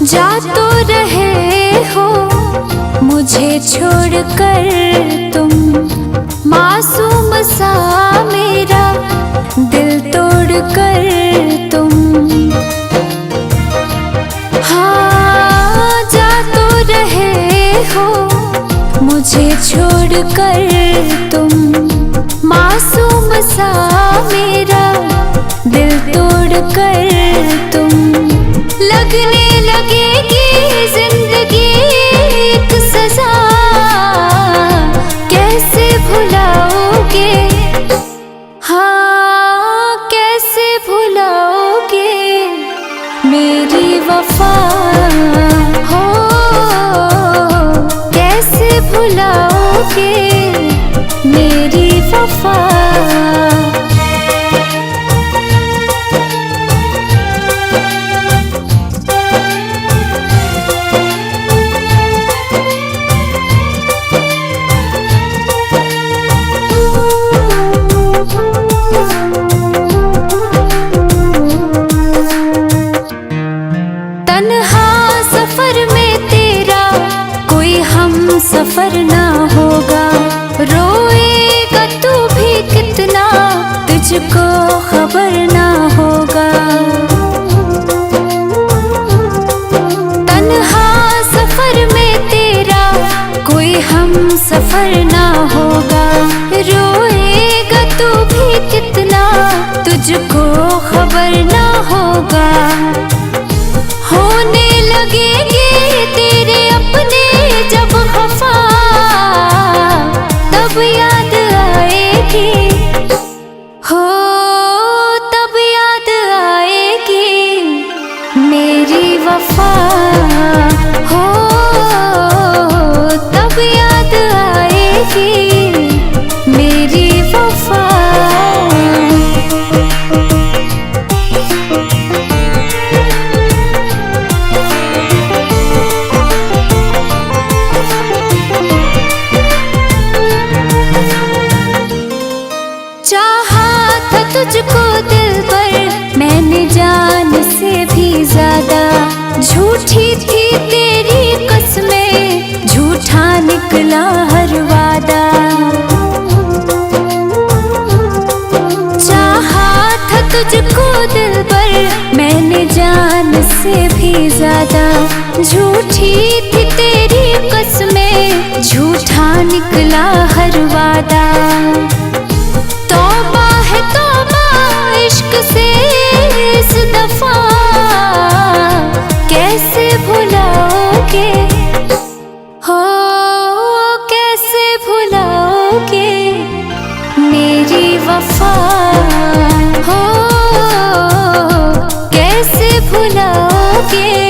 जा तो रहे हो मुझे छोड़कर तुम, मासूम सा मेरा दिल तोड़कर तुम। हाँ, जा तो रहे हो मुझे छोड़कर तुम, मासूम सा मेरा दिल तोड़कर तुम। लगने लगेगी जिंदगी एक सजा, कैसे भुलाओगे, हाँ कैसे भुलाओगे मेरी वफा हो, कैसे भुलाओगे मेरी वफा। तन्हा सफर में तेरा कोई हम सफर ना होगा, रोएगा तू भी कितना तुझको खबर ना होगा। तन्हा सफर में तेरा कोई हम सफर ना होगा, रोएगा तू भी कितना तुझको खबर ना होगा। होने लगेंगे तेरे अपने जब खफा, तब याद आएगी हो, तब याद आएगी मेरी वफा हो, तब याद आएगी मेरी वफा। चाहा था तुझको दिल पर मैंने जान से भी ज्यादा, झूठी थी तेरी कसमें झूठा निकला हर वादा। चाहा था तुझको दिल पर मैंने जान से भी ज्यादा, झूठी थी तेरी कसमें झूठा निकला हर वादा। तौबा है तौबा इश्क से इस दफा, कैसे भुलाओगे हो, कैसे भुलाओगे मेरी वफा हो, कैसे भुलाओगे